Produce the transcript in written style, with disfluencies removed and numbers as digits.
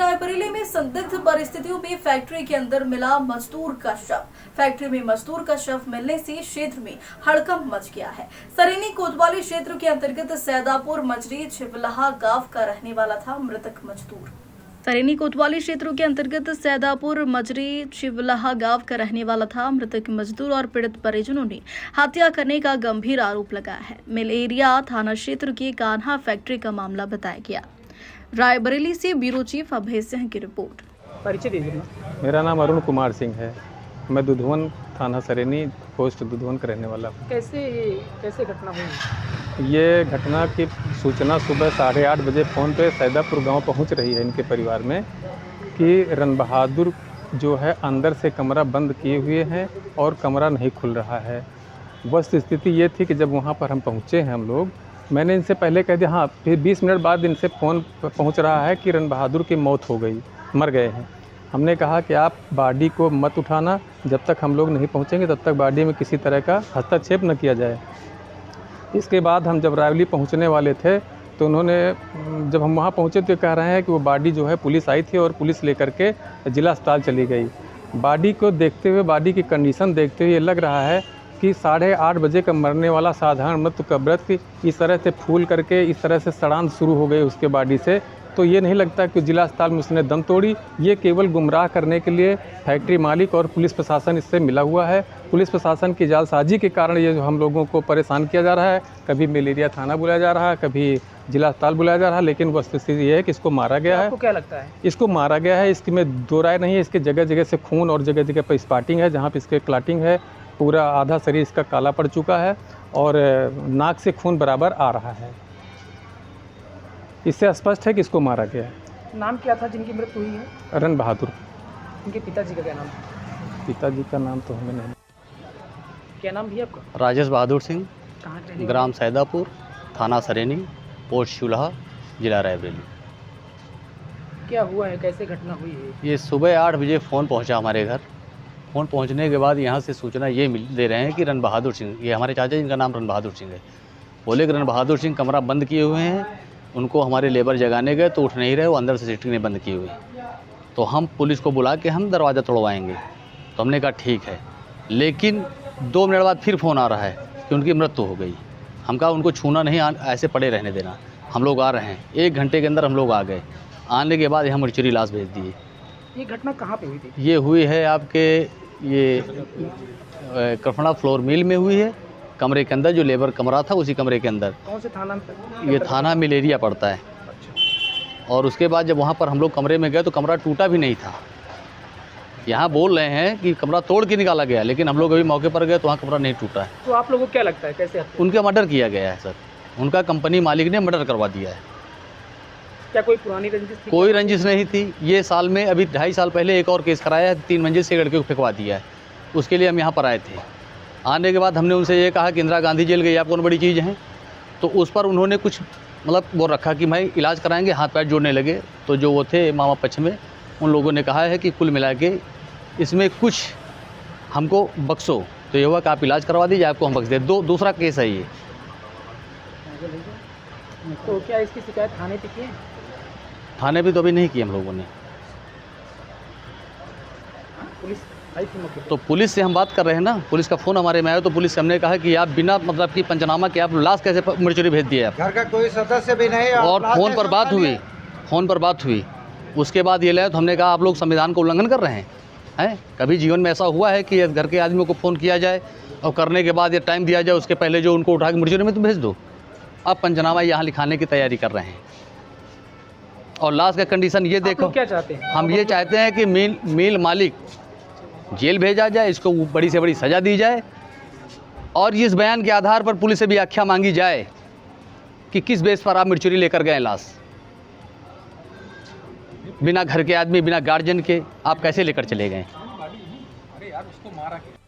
रायबरेली में संदिग्ध परिस्थितियों में फैक्ट्री के अंदर मिला मजदूर का शव। फैक्ट्री में मजदूर का शव मिलने से क्षेत्र में हड़कंप मच गया है। सरेनी कोतवाली क्षेत्र के अंतर्गत सैदापुर मजरी छिवलाहा गांव का रहने वाला था मृतक मजदूर। सरेनी कोतवाली क्षेत्रों के अंतर्गत सैदापुर मजरी छिवलाहा गांव का रहने वाला था मृतक मजदूर और पीड़ित परिजनों ने हत्या करने का गंभीर आरोप लगाया है। मिल एरिया थाना क्षेत्र की कान्हा फैक्ट्री का मामला बताया गया। रायबरेली से ब्यूरो चीफ अभय सिंह की रिपोर्ट। परिचय दीजिए। मेरा नाम अरुण कुमार सिंह है। मैं दुधवन थाना सरेनी पोस्ट दुधवन का रहने वाला हूँ। कैसे घटना हुई? ये घटना की सूचना सुबह 8:30 बजे फ़ोन पे सैदापुर गांव पहुंच रही है इनके परिवार में कि रन बहादुर जो है अंदर से कमरा बंद किए हुए हैं और कमरा नहीं खुल रहा है। वस्तु स्थिति ये थी कि जब वहाँ पर हम पहुँचे हैं हम लोग, मैंने इनसे पहले कह दिया, हाँ, फिर 20 मिनट बाद इनसे फ़ोन पहुंच रहा है कि रन बहादुर की मौत हो गई, मर गए हैं। हमने कहा कि आप बॉडी को मत उठाना, जब तक हम लोग नहीं पहुंचेंगे तब तक बॉडी में किसी तरह का हस्तक्षेप न किया जाए। इसके बाद हम जब रायबरेली पहुंचने वाले थे तो उन्होंने, जब हम वहां पहुंचे तो कह रहे हैं कि वो बॉडी जो है पुलिस आई थी और पुलिस लेकर के जिला अस्पताल चली गई। बॉडी को देखते हुए, बॉडी की कंडीशन देखते हुए ये लग रहा है कि 8:30 बजे का मरने वाला साधारण मृत्यु का व्रत इस तरह से फूल करके इस तरह से सड़ांध शुरू हो गई उसके बॉडी से, तो ये नहीं लगता कि जिला अस्पताल में उसने दम तोड़ी। ये केवल गुमराह करने के लिए फैक्ट्री मालिक और पुलिस प्रशासन इससे मिला हुआ है। पुलिस प्रशासन की जालसाजी के कारण ये जो हम लोगों को परेशान किया जा रहा है, कभी मिल एरिया थाना बुलाया जा रहा है, कभी जिला अस्पताल बुलाया जा रहा है, लेकिन वस्तुस्थिति ये है कि इसको मारा गया है। आपको क्या लगता है? इसको मारा गया है, इसकी में दो राय नहीं है। इसके जगह जगह से खून और जगह जगह पर स्पॉटिंग है, जहाँ पर इसके क्लॉटिंग है। पूरा आधा शरीर इसका काला पड़ चुका है और नाक से खून बराबर आ रहा है। इससे स्पष्ट है कि इसको मारा गया है। नाम क्या था जिनकी मृत्यु हुई है? रन बहादुर। उनके पिताजी का क्या नाम? पिताजी का नाम तो हमें नहीं। क्या नाम भी आपका? राजेश बहादुर सिंह, कहाँ के? ग्राम सैदापुर, थाना सरेनी, पोस्ट छिवलाहा, जिला रायबरेली। क्या हुआ है, कैसे घटना हुई है? ये सुबह 8 बजे फ़ोन पहुंचा हमारे घर। फ़ोन पहुंचने के बाद यहाँ से सूचना ये दे रहे हैं कि रन बहादुर सिंह, ये हमारे चाचा जिनका नाम रन बहादुर सिंह है, बोले कि रन बहादुर सिंह कमरा बंद किए हुए हैं। उनको हमारे लेबर जगाने गए तो उठ नहीं रहे, वो अंदर से सिटिंग ने बंद की हुई। तो हम पुलिस को बुला के हम दरवाज़ा तोड़वाएंगे। तो हमने कहा ठीक है, लेकिन 2 मिनट बाद फिर फ़ोन आ रहा है कि उनकी मृत्यु हो गई। हम कहा उनको छूना नहीं, ऐसे पड़े रहने देना, हम लोग आ रहे हैं। 1 घंटे के अंदर हम लोग आ गए। आने के बाद यहाँ मर्चरी लाश भेज दिए। ये घटना कहाँ पे हुई थी? ये हुई है आपके ये कफड़ा फ्लोर मिल में हुई है। कमरे के अंदर जो लेबर कमरा था उसी कमरे के अंदर। कौन से थाना? ये थाना मिल एरिया पड़ता है। और उसके बाद जब वहाँ पर हम लोग कमरे में गए तो कमरा टूटा भी नहीं था। यहाँ बोल रहे हैं कि कमरा तोड़ के निकाला गया, लेकिन हम लोग अभी मौके पर गए तो वहाँ कमरा नहीं टूटा है। तो आप लोगों को क्या लगता है कैसे? उनका मर्डर किया गया है सर, उनका कंपनी मालिक ने मर्डर करवा दिया है। क्या कोई पुरानी रंजिश थी? कोई रंजिश नहीं थी। ये साल में अभी 2.5 साल पहले एक और केस कराया है, 3 मंजिल से लड़के को फेंकवा दिया है। उसके लिए हम यहाँ पर आए थे। आने के बाद हमने उनसे ये कहा कि इंदिरा गांधी जेल गई, आप कौन बड़ी चीज़ है? तो उस पर उन्होंने कुछ मतलब वो रखा कि भाई इलाज कराएंगे, हाथ पैर जोड़ने लगे। तो जो वो थे मामा पक्ष में, उन लोगों ने कहा है कि कुल मिला के इसमें कुछ हमको बख्शो। तो ये हुआ कि आप इलाज करवा दीजिए, आपको हम बख्श दे। दूसरा केस है ये। तो क्या इसकी शिकायत थाने पे की है? थाने पे तो अभी नहीं की हम लोगों ने। पुलिस आई थी मौके पे? तो पुलिस से हम बात कर रहे हैं ना, पुलिस का फ़ोन हमारे में आया तो पुलिस से हमने कहा कि आप बिना मतलब कि पंचनामा के आप लाश कैसे मर्चरी भेज दिए आप? घर का कोई सदस्य भी नहीं। और फ़ोन पर बात हुई, फ़ोन पर बात हुई। उसके बाद ये लगे तो हमने कहा आप लोग संविधान का उल्लंघन कर रहे हैं। कभी जीवन में ऐसा हुआ है कि घर के आदमियों को फ़ोन किया जाए और करने के बाद ये टाइम दिया जाए, उसके पहले जो उनको उठा के मर्चरी में तो भेज दो? अब पंचनामा यहाँ लिखाने की तैयारी कर रहे हैं। और लास्ट का कंडीशन ये देखो, क्या चाहते हैं? हम ये चाहते हैं कि मिल मालिक जेल भेजा जाए, इसको बड़ी से बड़ी सज़ा दी जाए और इस बयान के आधार पर पुलिस से भी आख्या मांगी जाए कि किस बेस पर आप मर्चरी लेकर गए लाश। बिना घर के आदमी, बिना गार्जियन के आप कैसे लेकर चले गए?